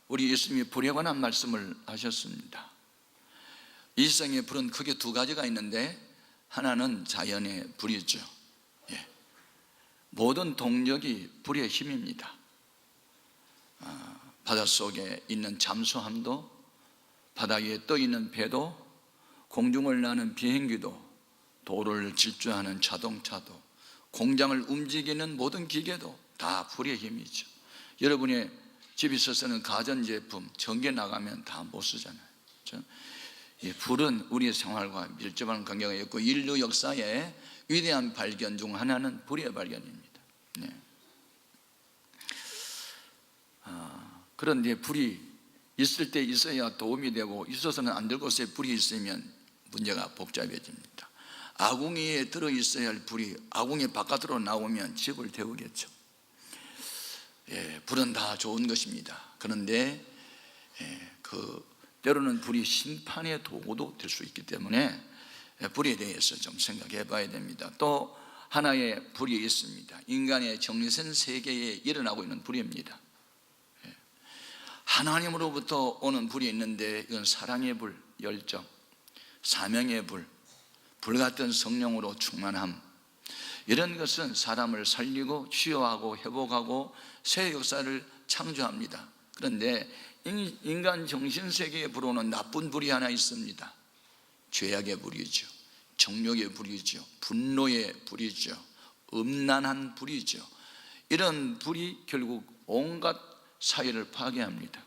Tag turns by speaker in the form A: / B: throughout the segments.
A: 우리 예수님이 불에 관한 말씀을 하셨습니다. 이 세상에 불은 크게 두 가지가 있는데, 하나는 자연의 불이죠. 모든 동력이 불의 힘입니다. 바닷속에 있는 잠수함도, 바다 위에 떠 있는 배도, 공중을 나는 비행기도, 도로를 질주하는 자동차도, 공장을 움직이는 모든 기계도 다 불의 힘이죠. 여러분의 집에 있어서는 가전제품 전기 나가면 다 못 쓰잖아요. 그렇죠? 불은 우리의 생활과 밀접한 관계가 있고, 인류 역사의 위대한 발견 중 하나는 불의 발견입니다. 그런데 불이 있을 때 있어야 도움이 되고, 있어서는 안 될 곳에 불이 있으면 문제가 복잡해집니다. 아궁이에 들어있어야 할 불이 아궁이 바깥으로 나오면 집을 태우겠죠. 불은 다 좋은 것입니다. 그런데 때로는 불이 심판의 도구도 될 수 있기 때문에 불에 대해서 좀 생각해 봐야 됩니다. 또 하나의 불이 있습니다. 인간의 정신 세계에 일어나고 있는 불입니다. 하나님으로부터 오는 불이 있는데, 이건 사랑의 불, 열정, 사명의 불, 불같은 성령으로 충만함, 이런 것은 사람을 살리고 치유하고 회복하고 새 역사를 창조합니다. 그런데 인간 정신세계에 불어오는 나쁜 불이 하나 있습니다. 죄악의 불이죠, 정욕의 불이죠, 분노의 불이죠, 음란한 불이죠. 이런 불이 결국 온갖 사회를 파괴합니다.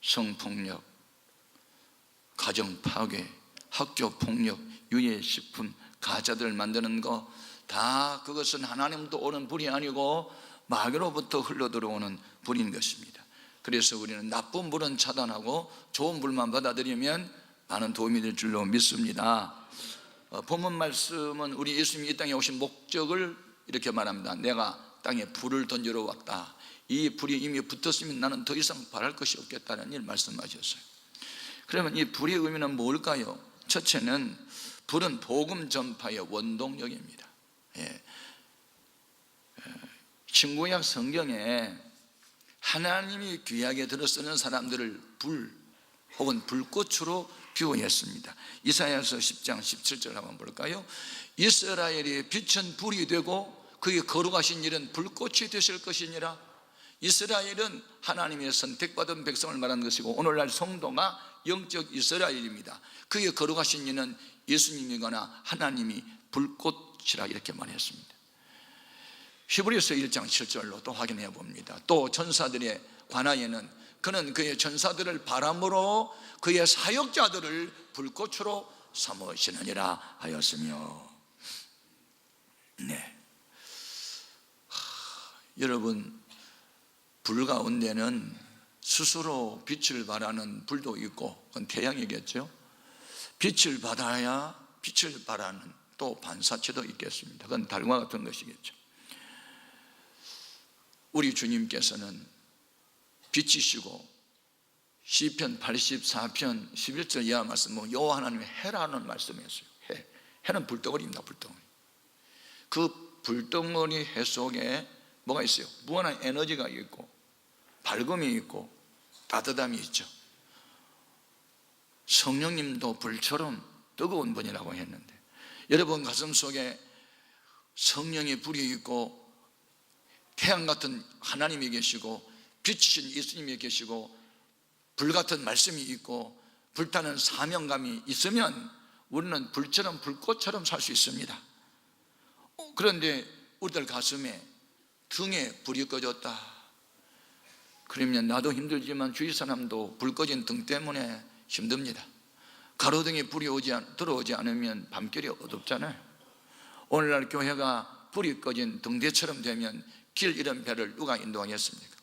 A: 성폭력, 가정파괴, 학교폭력, 유해식품, 가짜들 만드는 거, 다 그것은 하나님도 오는 불이 아니고 마귀로부터 흘러들어오는 불인 것입니다. 그래서 우리는 나쁜 불은 차단하고 좋은 불만 받아들이면 많은 도움이 될 줄로 믿습니다. 본문 말씀은 우리 예수님이 이 땅에 오신 목적을 이렇게 말합니다. 내가 땅에 불을 던지러 왔다. 이 불이 이미 붙었으면 나는 더 이상 바랄 것이 없겠다는 일 말씀하셨어요. 그러면 이 불의 의미는 뭘까요? 첫째는 불은 복음 전파의 원동력입니다. 신구약 성경에 하나님이 귀하게 들어 쓰는 사람들을 불 혹은 불꽃으로 비유했습니다. 이사야서 10장 17절 한번 볼까요? 이스라엘이 빛은 불이 되고 그의 거룩하신 일은 불꽃이 되실 것이니라. 이스라엘은 하나님의 선택받은 백성을 말하는 것이고, 오늘날 성도가 영적 이스라엘입니다. 그의 거룩하신 이는 예수님이거나 하나님이 불꽃이라 이렇게 말했습니다. 히브리서 1장 7절로 또 확인해 봅니다. 또 천사들의 관하에는 그는 그의 천사들을 바람으로 그의 사역자들을 불꽃으로 삼으시느니라 하였으며. 여러분, 불 가운데는 스스로 빛을 발하는 불도 있고, 그건 태양이겠죠. 빛을 받아야 빛을 발하는 또 반사체도 있겠습니다. 그건 달과 같은 것이겠죠. 우리 주님께서는 빛이시고, 시편 84편 11절 이하 말씀, 여호와 하나님의 해라는 말씀이었어요. 해는 불덩어리입니다. 불덩어리. 그 불덩어리 해 속에 뭐가 있어요? 무한한 에너지가 있고, 밝음이 있고, 따뜻함이 있죠. 성령님도 불처럼 뜨거운 분이라고 했는데, 여러분 가슴 속에 성령의 불이 있고, 태양 같은 하나님이 계시고, 빛이신 예수님이 계시고, 불같은 말씀이 있고, 불타는 사명감이 있으면 우리는 불처럼 불꽃처럼 살 수 있습니다. 그런데 우리들 가슴에, 등에 불이 꺼졌다. 그러면 나도 힘들지만 주위 사람도 불 꺼진 등 때문에 힘듭니다. 가로등에 불이 들어오지 않으면 밤길이 어둡잖아요. 오늘날 교회가 불이 꺼진 등대처럼 되면 길 잃은 배를 누가 인도하겠습니까?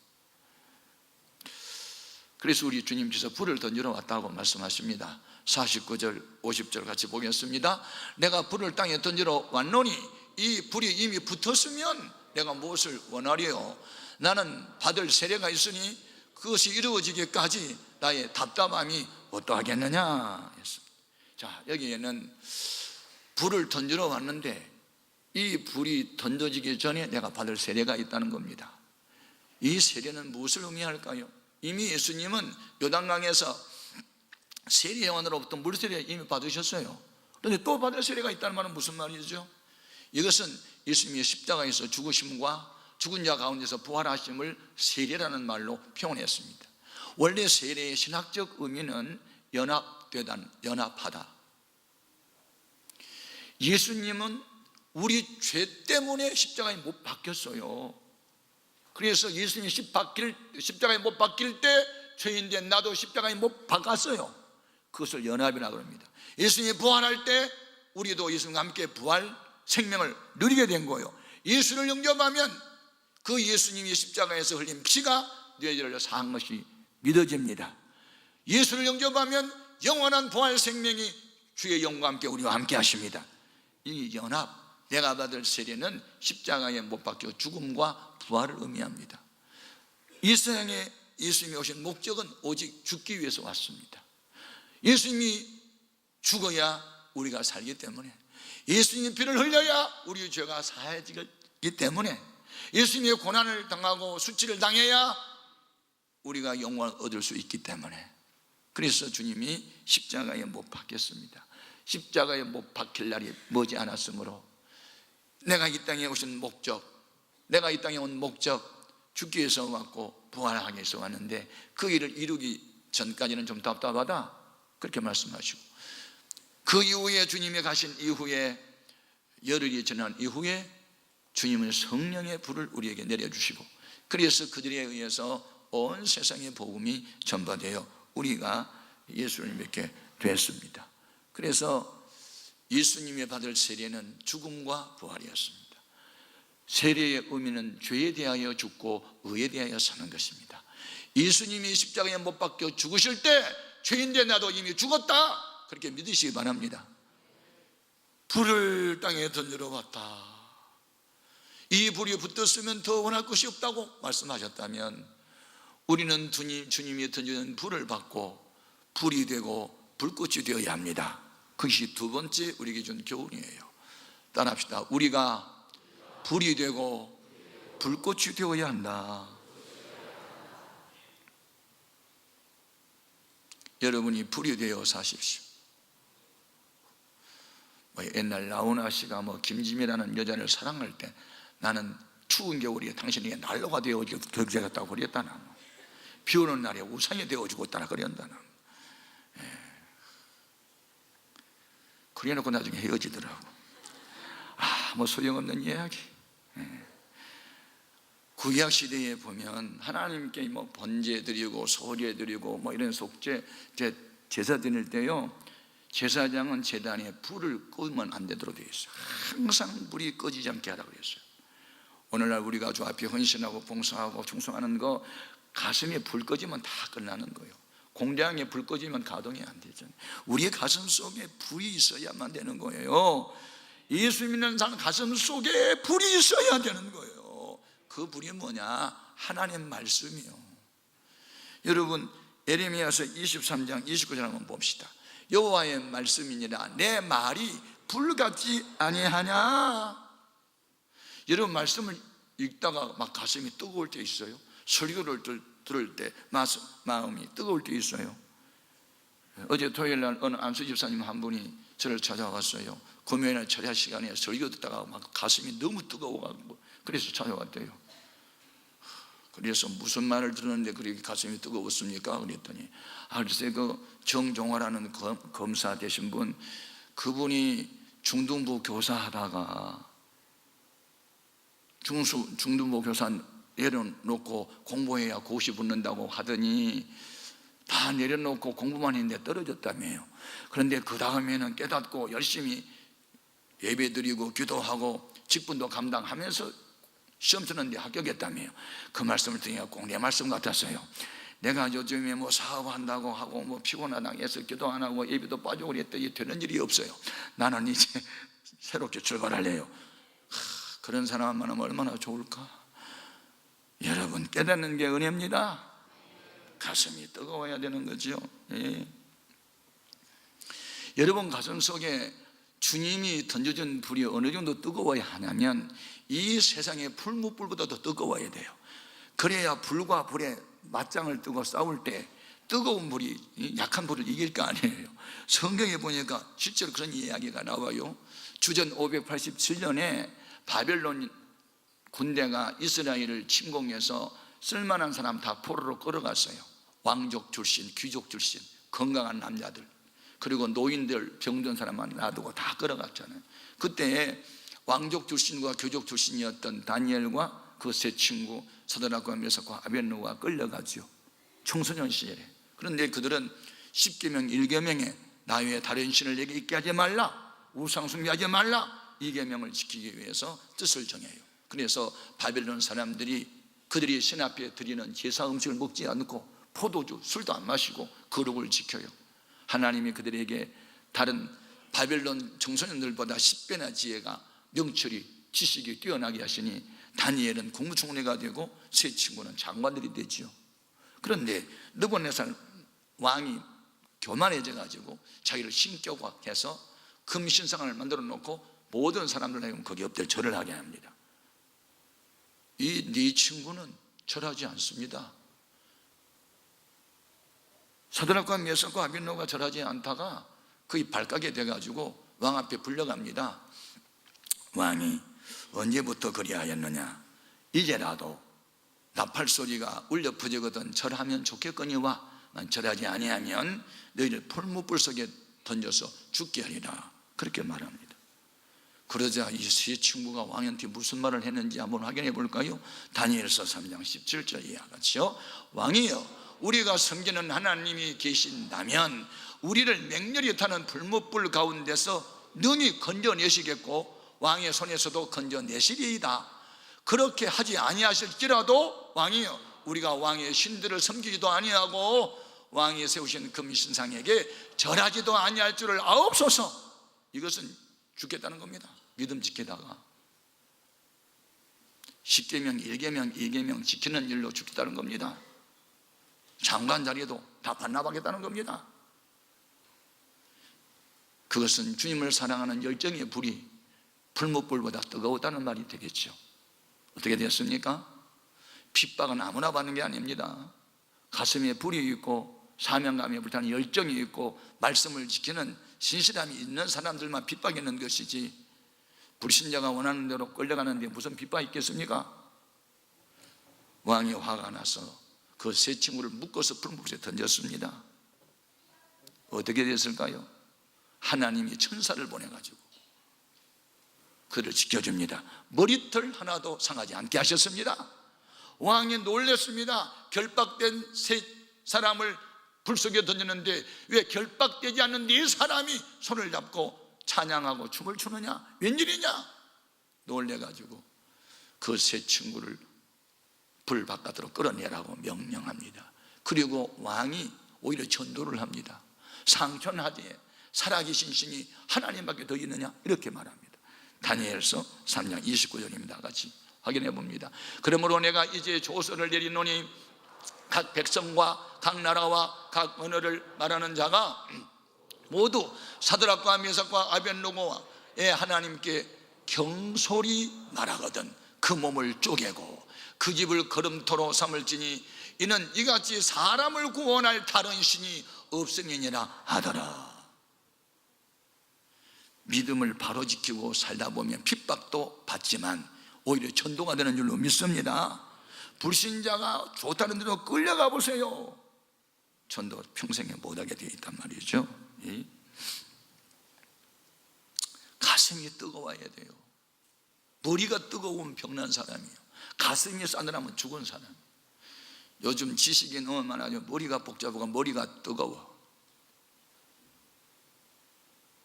A: 그래서 우리 주님께서 불을 던지러 왔다고 말씀하십니다. 49절 50절 같이 보겠습니다. 내가 불을 땅에 던지러 왔노니 이 불이 이미 붙었으면 내가 무엇을 원하리요? 나는 받을 세례가 있으니 그것이 이루어지기까지 나의 답답함이 어떠하겠느냐 했습니다. 자, 여기에는 불을 던지러 왔는데 이 불이 던져지기 전에 내가 받을 세례가 있다는 겁니다. 이 세례는 무엇을 의미할까요? 이미 예수님은 요단강에서 세례 요한으로부터 물세례 이미 받으셨어요. 그런데 또 받을 세례가 있다는 말은 무슨 말이죠? 이것은 예수님의 십자가에서 죽으심과 죽은 자 가운데서 부활하심을 세례라는 말로 표현했습니다. 원래 세례의 신학적 의미는 연합되다, 연합하다. 예수님은 우리 죄 때문에 십자가에 못 박혔어요. 그래서 예수님이 십자가에 못 박힐 때 죄인된 나도 십자가에 못 박았어요. 그것을 연합이라고 합니다. 예수님이 부활할 때 우리도 예수님과 함께 부활 생명을 누리게 된 거예요. 예수를 영접하면 그 예수님이 십자가에서 흘린 피가 뇌절을 사한 것이 믿어집니다. 예수를 영접하면 영원한 부활 생명이 주의 영과 함께 우리와 함께 하십니다. 이 연합, 내가 받을 세례는 십자가에 못 박혀 죽음과 부활을 의미합니다. 이 세상에 예수님이 오신 목적은 오직 죽기 위해서 왔습니다. 예수님이 죽어야 우리가 살기 때문에, 예수님이 피를 흘려야 우리 죄가 사해지기 때문에, 예수님의 고난을 당하고 수치를 당해야 우리가 영원을 얻을 수 있기 때문에, 그래서 주님이 십자가에 못 박혔습니다. 십자가에 못 박힐 날이 머지 않았으므로 내가 이 땅에 오신 목적, 내가 이 땅에 온 목적, 죽기 위해서 왔고 부활하기 위해서 왔는데 그 일을 이루기 전까지는 좀 답답하다, 그렇게 말씀하시고, 그 이후에 주님이 가신 이후에 열흘이 지난 이후에 주님은 성령의 불을 우리에게 내려주시고, 그래서 그들에 의해서 온 세상의 복음이 전파되어 우리가 예수를 믿게 됐습니다. 그래서 예수님이 받을 세례는 죽음과 부활이었습니다. 세례의 의미는 죄에 대하여 죽고 의에 대하여 사는 것입니다. 예수님이 십자가에 못 박혀 죽으실 때 죄인된 나도 이미 죽었다, 그렇게 믿으시기 바랍니다. 불을 땅에 던지러 왔다, 이 불이 붙었으면 더 원할 것이 없다고 말씀하셨다면 우리는 주님이 던지는 불을 받고 불이 되고 불꽃이 되어야 합니다. 그것이 두 번째 우리에게 준 교훈이에요. 따라합시다. 우리가 불이 되고 불꽃이 되어야 한다. 여러분이 불이 되어 사십시오. 옛날 나훈아 씨가 김지미라는 여자를 사랑할 때 나는 추운 겨울에 당신에게 난로가 되어주고 되겠다고 그랬다. 비 오는 날에 우산이 되어주고 있다나 그랬다. 그래놓고 나중에 헤어지더라고. 소용없는 이야기. 구약 시대에 보면 하나님께 번제 드리고 소제 드리고 이런 속죄 제사 드릴 때요, 제사장은 제단에 불을 끄면 안 되도록 되어 있어요. 항상 불이 꺼지지 않게 하라고 그랬어요. 오늘날 우리가 주 앞에 헌신하고 봉사하고 충성하는 거, 가슴에 불 꺼지면 다 끝나는 거예요. 공장에 불 꺼지면 가동이 안 되잖아요. 우리의 가슴 속에 불이 있어야만 되는 거예요. 예수 믿는 사람 가슴 속에 불이 있어야 되는 거예요. 그 불이 뭐냐? 하나님 말씀이요. 여러분, 예레미야서 23장 29절 한번 봅시다. 여호와의 말씀이니라 내 말이 불같지 아니하냐? 여러분, 말씀을 읽다가 막 가슴이 뜨거울 때 있어요. 설교를 들을 때 마음이 뜨거울 때 있어요. 어제 토요일날 어느 안수 집사님 한 분이 저를 찾아왔어요. 금요일날 철야 시간에 설교 듣다가 막 가슴이 너무 뜨거워가지고 그래서 찾아왔대요. 그래서 무슨 말을 들었는데 그렇게 가슴이 뜨거웠습니까? 그랬더니 글쎄 그 정종화라는 검사 되신 분, 그분이 중등부 교사 하다가 중등부 교사 내려놓고 공부해야 고시 붙는다고 하더니 다 내려놓고 공부만 했는데 떨어졌다며요. 그런데 그 다음에는 깨닫고 열심히 예배드리고 기도하고 직분도 감당하면서 시험 치는데 합격했다며요. 그 말씀을 들으니까 꼭 내 말씀 같았어요. 내가 요즘에 사업한다고 하고 피곤하다고 해서 기도 안 하고 예배도 빠지고 그랬더니 되는 일이 없어요. 나는 이제 새롭게 출발하려요. 그런 사람 만나면 얼마나 좋을까? 여러분, 깨닫는 게 은혜입니다. 가슴이 뜨거워야 되는 거죠. 예. 여러분 가슴 속에 주님이 던져준 불이 어느 정도 뜨거워야 하냐면 이 세상의 풀무불보다 더 뜨거워야 돼요. 그래야 불과 불의 맞짱을 뜨고 싸울 때 뜨거운 불이 약한 불을 이길 거 아니에요. 성경에 보니까 실제로 그런 이야기가 나와요. 주전 587년에 바벨론 군대가 이스라엘을 침공해서 쓸만한 사람 다 포로로 끌어갔어요. 왕족 출신, 귀족 출신, 건강한 남자들, 그리고 노인들, 병든 사람만 놔두고 다 끌어갔잖아요. 그때 왕족 출신과 귀족 출신이었던 다니엘과 그 세 친구 사드락과 메삭과 아벳느고가 끌려가죠. 청소년 시절에. 그런데 그들은 10계명 1계명에 나 외에 다른 신을 내게 있게 하지 말라, 우상 숭배하지 말라, 이 계명을 지키기 위해서 뜻을 정해요. 그래서 바벨론 사람들이 그들이 신 앞에 드리는 제사 음식을 먹지 않고 포도주, 술도 안 마시고 거룩을 지켜요. 하나님이 그들에게 다른 바벨론 청소년들보다 10배나 지혜가, 명철이, 지식이 뛰어나게 하시니 다니엘은 국무총리가 되고 세 친구는 장관들이 되지요. 그런데 느부갓네살 왕이 교만해져 가지고 자기를 신격화해서 금신상을 만들어 놓고 모든 사람들에게 거기 엎드려 절을 하게 합니다. 이 네 친구는 절하지 않습니다. 사드락과 메삭과 아벳느고가 절하지 않다가 거의 발각이 돼가지고 왕 앞에 불려갑니다. 왕이 언제부터 그리하였느냐? 이제라도 나팔 소리가 울려 퍼지거든 절하면 좋겠거니와 난 절하지 아니하면 너희를 풀무불 속에 던져서 죽게 하리라. 그렇게 말합니다. 그러자 이 세 친구가 왕한테 무슨 말을 했는지 한번 확인해 볼까요? 다니엘서 3장 17절 이하 같이요. 왕이여, 우리가 섬기는 하나님이 계신다면 우리를 맹렬히 타는 풀무불 가운데서 능히 건져내시겠고 왕의 손에서도 건져내시리이다. 그렇게 하지 아니하실지라도 왕이여, 우리가 왕의 신들을 섬기지도 아니하고 왕이 세우신 금신상에게 절하지도 아니할 줄을 아옵소서. 이것은 죽겠다는 겁니다. 믿음 지키다가 10계명, 1계명, 2계명 지키는 일로 죽겠다는 겁니다. 장관 자리도 다 반납하겠다는 겁니다. 그것은 주님을 사랑하는 열정의 불이 풀무불보다 뜨거웠다는 말이 되겠죠. 어떻게 됐습니까? 핍박은 아무나 받는 게 아닙니다. 가슴에 불이 있고 사명감에 불타는 열정이 있고 말씀을 지키는 신실함이 있는 사람들만 핍박하는 것이지, 불신자가 원하는 대로 끌려가는데 무슨 핍박이 있겠습니까? 왕이 화가 나서 그 세 친구를 묶어서 풀무불에 던졌습니다. 어떻게 됐을까요? 하나님이 천사를 보내가지고 그를 지켜줍니다. 머리털 하나도 상하지 않게 하셨습니다. 왕이 놀랐습니다. 결박된 세 사람을 불 속에 던졌는데 왜 결박되지 않는 네 사람이 손을 잡고 찬양하고 춤을 추느냐? 웬일이냐? 놀래가지고 그 세 친구를 불 바깥으로 끌어내라고 명령합니다. 그리고 왕이 오히려 전도를 합니다. 상천하되 살아계신 신이 하나님밖에 더 있느냐? 이렇게 말합니다. 다니엘서 3장 29절입니다. 같이 확인해 봅니다. 그러므로 내가 이제 조서를 내리노니 각 백성과 각 나라와 각 언어를 말하는 자가 모두 사드락과 메삭과 아벳느고의 하나님께 경솔히 말하거든 그 몸을 쪼개고 그 집을 걸음토로 삼을지니 이는 이같이 사람을 구원할 다른 신이 없음이니라 하더라. 믿음을 바로 지키고 살다 보면 핍박도 받지만 오히려 전도가 되는 줄로 믿습니다. 불신자가 좋다는 대로 끌려가 보세요. 전도 평생에 못하게 되어 있단 말이죠. 가슴이 뜨거워야 돼요. 머리가 뜨거운 병난 사람이에요. 가슴이 싸늘하면 죽은 사람. 요즘 지식이 너무 많아요. 머리가 복잡하고 머리가 뜨거워.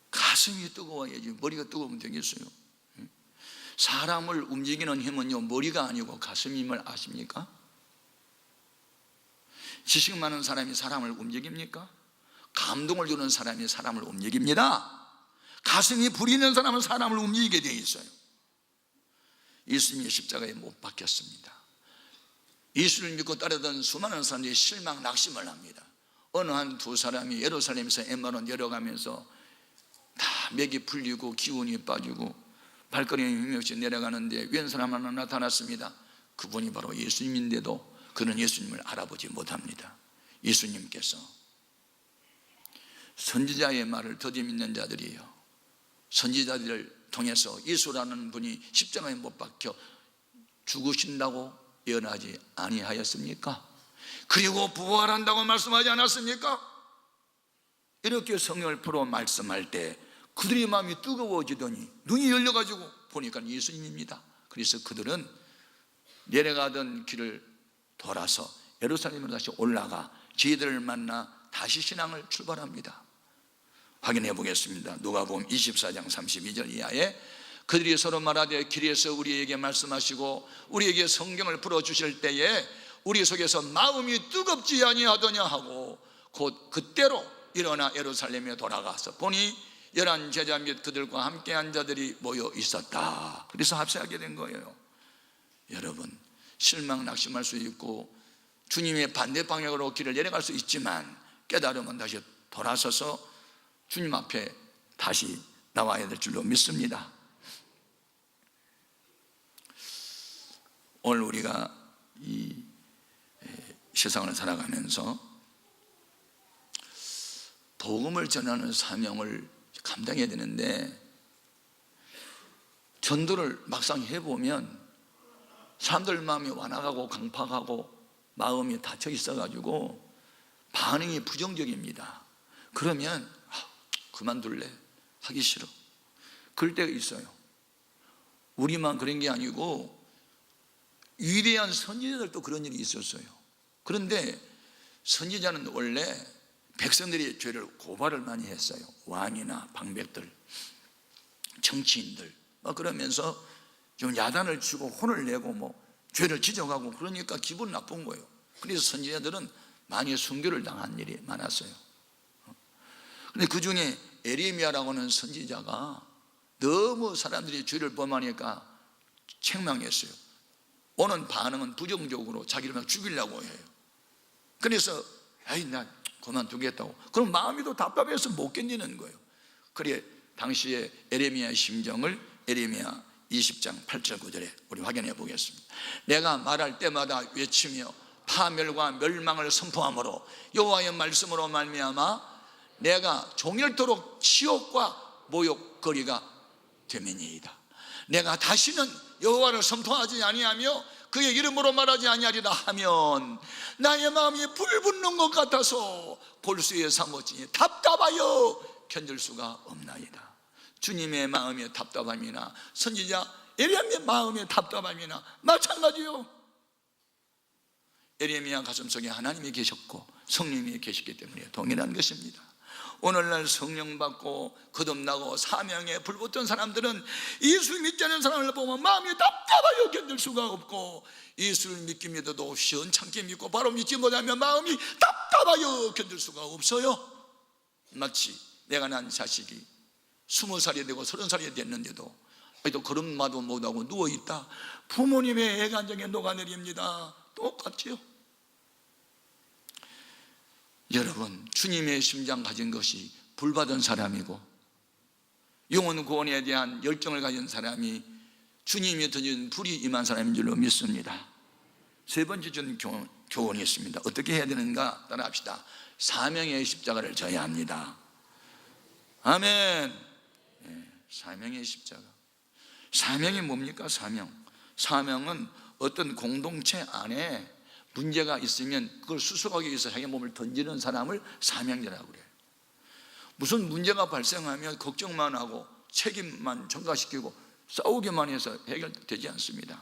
A: 가슴이 뜨거워야지 머리가 뜨거우면 되겠어요? 사람을 움직이는 힘은요 머리가 아니고 가슴임을 아십니까? 지식 많은 사람이 사람을 움직입니까? 감동을 주는 사람이 사람을 움직입니다. 가슴이 불이 있는 사람은 사람을 움직이게 되어 있어요. 예수님이 십자가에 못 박혔습니다. 예수를 믿고 따르던 수많은 사람들이 실망 낙심을 합니다. 어느 한 두 사람이 예루살렘에서 엠마로 내려가면서 다 맥이 풀리고 기운이 빠지고 발걸음이 힘이 없이 내려가는데 웬 사람 하나 나타났습니다. 그분이 바로 예수님인데도 그는 예수님을 알아보지 못합니다. 예수님께서 선지자의 말을 더디 믿는 자들이에요, 선지자들을 통해서 예수라는 분이 십자가에 못 박혀 죽으신다고 예언하지 아니하였습니까? 그리고 부활한다고 말씀하지 않았습니까? 이렇게 성령을 풀어 말씀할 때 그들의 마음이 뜨거워지더니 눈이 열려가지고 보니까 예수님입니다. 그래서 그들은 내려가던 길을 돌아서 예루살렘으로 다시 올라가 저희들을 만나 다시 신앙을 출발합니다. 확인해 보겠습니다. 누가복음 24장 32절 이하에 그들이 서로 말하되 길에서 우리에게 말씀하시고 우리에게 성경을 풀어주실 때에 우리 속에서 마음이 뜨겁지 아니하더냐 하고 곧 그때로 일어나 예루살렘에 돌아가서 보니 11 제자 및 그들과 함께한 자들이 모여 있었다. 그래서 합세하게 된 거예요. 여러분, 실망 낙심할 수 있고 주님의 반대 방향으로 길을 내려갈 수 있지만 깨달으면 다시 돌아서서 주님 앞에 다시 나와야 될 줄로 믿습니다. 오늘 우리가 이 세상을 살아가면서 복음을 전하는 사명을 감당해야 되는데 전도를 막상 해보면 사람들 마음이 완악하고 강팍하고 마음이 닫혀 있어가지고 반응이 부정적입니다. 그러면 그만둘래, 하기 싫어, 그럴 때가 있어요. 우리만 그런 게 아니고 위대한 선지자들도 그런 일이 있었어요. 그런데 선지자는 원래 백성들이 죄를 고발을 많이 했어요. 왕이나 방백들, 정치인들 그러면서 좀 야단을 치고 혼을 내고 죄를 지적하고 그러니까 기분 나쁜 거예요. 그래서 선지자들은 많이 순교를 당한 일이 많았어요. 그런데 그 중에 에레미야라고 하는 선지자가 너무 사람들이 죄를 범하니까 책망했어요. 오는 반응은 부정적으로 자기를 막 죽이려고 해요. 그래서 나 그만두겠다고. 그럼 마음이 또 답답해서 못 견디는 거예요. 그래 당시에 에레미야의 심정을 에레미야 20장 8절 9절에 우리 확인해 보겠습니다. 내가 말할 때마다 외치며 파멸과 멸망을 선포함으로 여호와의 말씀으로 말미암아 내가 종일토록 치욕과 모욕거리가 되매니이다. 내가 다시는 여호와를 선포하지 아니하며 그의 이름으로 말하지 아니하리라 하면 나의 마음이 불붙는 것 같아서 골수에 사무치니 답답하여 견딜 수가 없나이다. 주님의 마음의 답답함이나 선지자 에레미야의 마음의 답답함이나 마찬가지요. 에레미야 가슴속에 하나님이 계셨고 성령이 계시기 때문에 동일한 것입니다. 오늘날 성령 받고 거듭나고 사명에 불붙은 사람들은 예수 믿지 않는 사람을 보면 마음이 답답하여 견딜 수가 없고, 예수를 믿기 믿어도 시원찮게 믿고 바로 믿지 못하면 마음이 답답하여 견딜 수가 없어요. 마치 내가 난 자식이 20살이 되고 30살이 됐는데도 아직도 걸음마도 못하고 누워있다. 부모님의 애간장에 녹아내립니다. 똑같지요. 여러분, 주님의 심장 가진 것이 불받은 사람이고 영혼 구원에 대한 열정을 가진 사람이 주님이 던진 불이 임한 사람인 줄로 믿습니다. 세 번째 준 교훈이 있습니다. 어떻게 해야 되는가 따라합시다. 사명의 십자가를 져야 합니다. 아멘. 사명의 십자가. 사명이 뭡니까? 사명은 어떤 공동체 안에 문제가 있으면 그걸 수습하기 위해서 자기 몸을 던지는 사람을 사명자라고 그래요. 무슨 문제가 발생하면 걱정만 하고 책임만 전가시키고 싸우기만 해서 해결되지 않습니다.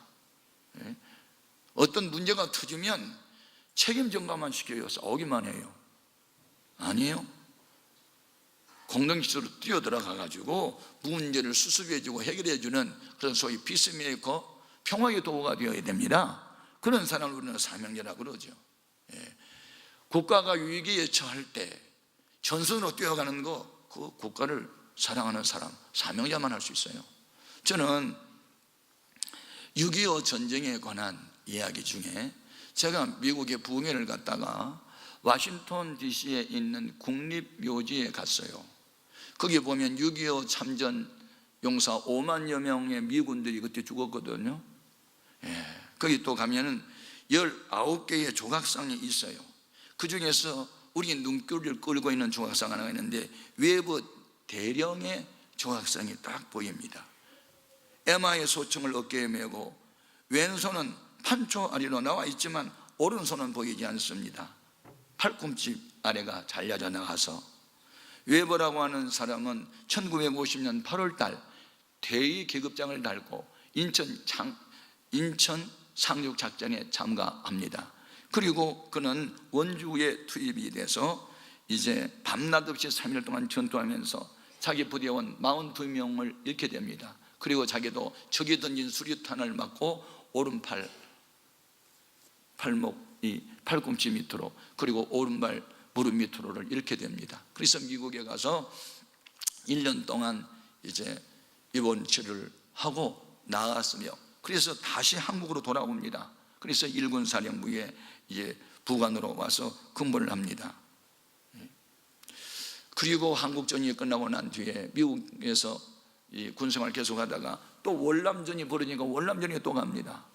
A: 어떤 문제가 터지면 책임 전가만 시켜요. 싸우기만 해요. 아니에요. 공동체로 뛰어들어가 가지고 문제를 수습해주고 해결해주는 그런 소위 피스메이커, 평화의 도구가 되어야 됩니다. 그런 사람을 우리는 사명자라고 그러죠. 국가가 위기에 처할 때 전선으로 뛰어가는 거, 그 국가를 사랑하는 사람, 사명자만 할 수 있어요. 저는 6.25 전쟁에 관한 이야기 중에 제가 미국의 부흥회를 갔다가 워싱턴 DC에 있는 국립묘지에 갔어요. 거기 보면 6.25 참전 용사 5만여 명의 미군들이 그때 죽었거든요. 거기 또 가면은 19개의 조각상이 있어요. 그 중에서 우리 눈길을 끌고 있는 조각상 하나가 있는데 외부 대령의 조각상이 딱 보입니다. 에마의 소청을 어깨에 메고 왼손은 판초 아래로 나와 있지만 오른손은 보이지 않습니다. 팔꿈치 아래가 잘려져 나가서, 웨버라고 하는 사람은 1950년 8월달 대의 계급장을 달고 인천 상륙작전에 참가합니다. 그리고 그는 원주에 투입이 돼서 이제 밤낮 없이 3일 동안 전투하면서 자기 부대원 42명을 잃게 됩니다. 그리고 자기도 적이 던진 수류탄을 맞고 오른팔 팔목 이 팔꿈치 밑으로, 그리고 오른발 무릎 밑으로를 잃게 됩니다. 그래서 미국에 가서 1년 동안 이제 입원 치료를 하고 나갔으며, 그래서 다시 한국으로 돌아옵니다. 그래서 일군 사령부에 이제 부관으로 와서 근무를 합니다. 그리고 한국전이 끝나고 난 뒤에 미국에서 이 군생활 계속하다가 또 월남전이 벌어지니까 월남전에 또 갑니다.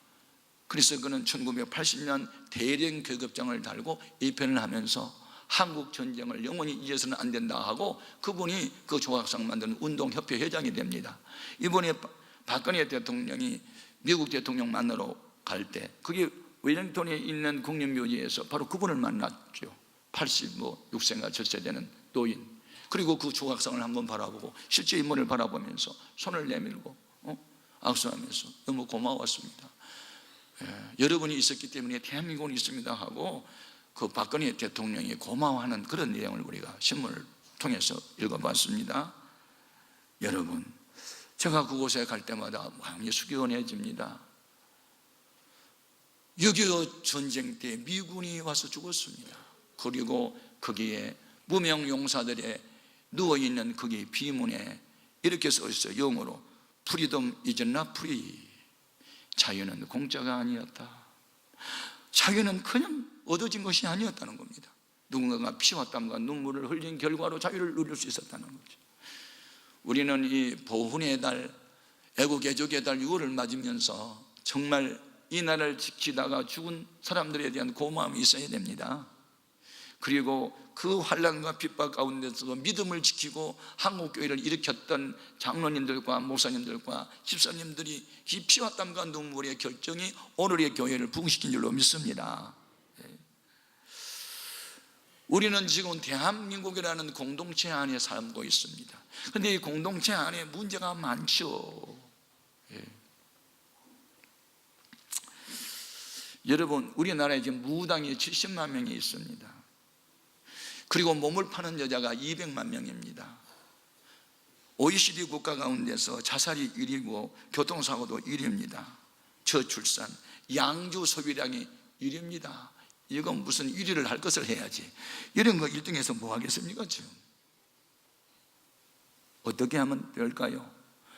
A: 그래서 그는 1980년 대령 계급장을 달고 입편을 하면서 한국 전쟁을 영원히 잊어서는 안 된다 하고, 그분이 그 조각상 만드는 운동협회 회장이 됩니다. 이번에 박근혜 대통령이 미국 대통령 만나러 갈 때 그게 웰링턴에 있는 국립묘지에서 바로 그분을 만났죠. 86세인가 7세 되는 노인. 그리고 그 조각상을 한번 바라보고 실제 인물을 바라보면서 손을 내밀고 악수하면서 너무 고마웠습니다. 여러분이 있었기 때문에 대한민국은 있습니다 하고 그 박근혜 대통령이 고마워하는 그런 내용을 우리가 신문을 통해서 읽어봤습니다. 여러분, 제가 그곳에 갈 때마다 마음이 숙연해집니다. 6.25 전쟁 때 미군이 와서 죽었습니다. 그리고 거기에 무명 용사들의 누워있는 거기 비문에 이렇게 써 있어요. 영어로 Freedom is not free. 자유는 공짜가 아니었다. 자유는 그냥 얻어진 것이 아니었다는 겁니다. 누군가가 피와 땀과 눈물을 흘린 결과로 자유를 누릴 수 있었다는 거죠. 우리는 이 보훈의 달, 애국애족의 달 6월을 맞으면서 정말 이 나라를 지키다가 죽은 사람들에 대한 고마움이 있어야 됩니다. 그리고 그 환난과 핍박 가운데서 믿음을 지키고 한국교회를 일으켰던 장로님들과 목사님들과 집사님들이 이 피와 땀과 눈물의 결정이 오늘의 교회를 부흥시킨 줄로 믿습니다. 우리는 지금 대한민국이라는 공동체 안에 살고 있습니다. 그런데 이 공동체 안에 문제가 많죠. 여러분, 우리나라에 지금 무당이 70만 명이 있습니다. 그리고 몸을 파는 여자가 200만 명입니다. OECD 국가 가운데서 자살이 1위고 교통사고도 1위입니다. 저출산, 양주 소비량이 1위입니다. 이건 무슨 1위를 할 것을 해야지. 이런 거 1등해서 뭐 하겠습니까 지금? 어떻게 하면 될까요?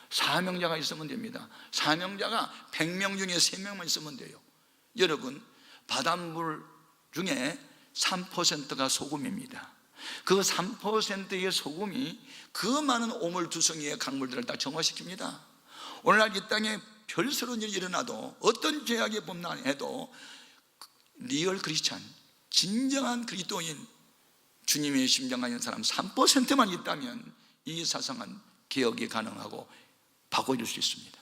A: 사명자가 있으면 됩니다. 사명자가 100명 중에 3명만 있으면 돼요. 여러분, 바닷물 중에 3%가 소금입니다. 그 3%의 소금이 그 많은 오물투성이의 강물들을 다 정화시킵니다. 오늘날 이 땅에 별스러운 일이 일어나도, 어떤 죄악이 범람해도 리얼 크리스찬, 진정한 그리스도인, 주님의 심장 가진 사람 3%만 있다면 이 사상은 개혁이 가능하고 바꿔줄 수 있습니다.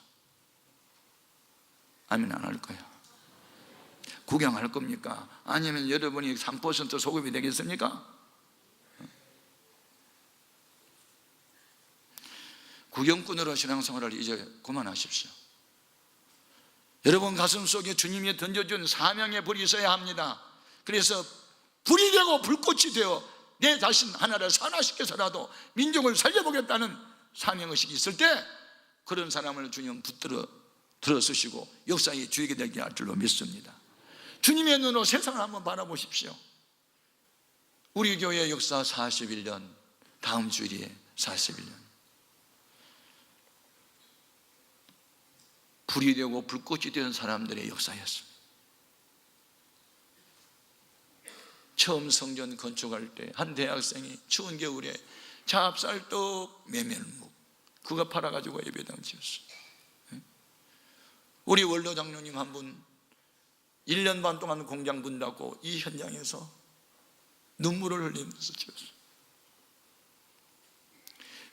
A: 아멘 안 할 거예요? 구경할 겁니까? 아니면 여러분이 3% 소금이 되겠습니까? 구경꾼으로 신앙생활을 이제 그만하십시오. 여러분 가슴 속에 주님이 던져준 사명의 불이 있어야 합니다. 그래서 불이 되고 불꽃이 되어 내 자신 하나를 산화시켜서라도 민족을 살려보겠다는 사명의식이 있을 때 그런 사람을 주님 붙들어 들어서시고 역사의 주역이 되게 할 줄로 믿습니다. 주님의 눈으로 세상을 한번 바라보십시오. 우리 교회 역사 41년, 다음 주일에 41년. 불이 되고 불꽃이 되는 사람들의 역사였습니다. 처음 성전 건축할 때 한 대학생이 추운 겨울에 찹쌀떡 메밀묵 그거 팔아가지고 예배당 지었어요. 우리 원로 장로님 한 분 1년 반 동안 공장 문 닫고 이 현장에서 눈물을 흘리면서 지었어요.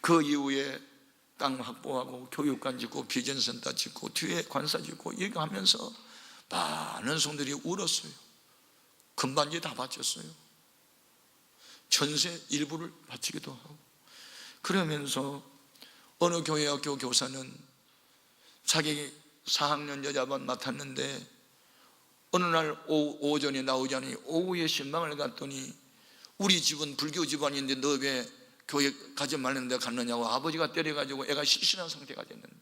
A: 그 이후에 땅 확보하고 교육관 짓고 비전센터 짓고 뒤에 관사 짓고 이렇게 하면서 많은 성들이 울었어요. 금반지 다 바쳤어요. 전세 일부를 바치기도 하고. 그러면서 어느 교회학교 교사는 자기 4학년 여자반 맡았는데 어느 날 오전에 나오지 않으니 오후에 신방을 갔더니 우리 집은 불교 집안인데 너 왜 교회 가지 말는데 갔느냐고 아버지가 때려가지고 애가 실신한 상태가 됐는데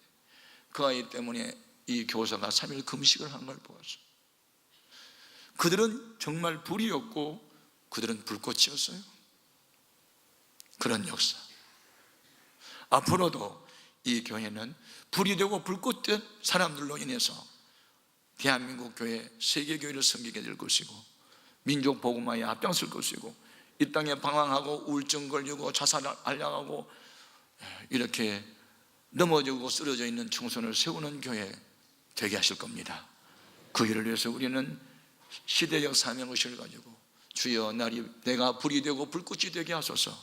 A: 그 아이 때문에 이 교사가 3일 금식을 한 걸 보았어요. 그들은 정말 불이었고 그들은 불꽃이었어요. 그런 역사. 앞으로도 이 교회는 불이 되고 불꽃 된 사람들로 인해서 대한민국 교회, 세계교회를 섬기게 될 것이고 민족 복음화에 앞장설 것이고 이 땅에 방황하고 우울증 걸리고 자살하려고 이렇게 넘어지고 쓰러져 있는 청소년을 세우는 교회 되게 하실 겁니다. 그 일을 위해서 우리는 시대적 사명의식을 가지고 주여 내가 불이 되고 불꽃이 되게 하소서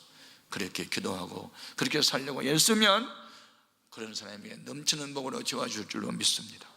A: 그렇게 기도하고 그렇게 살려고 애쓰면 그런 사람에게 넘치는 복으로 채워줄 줄로 믿습니다.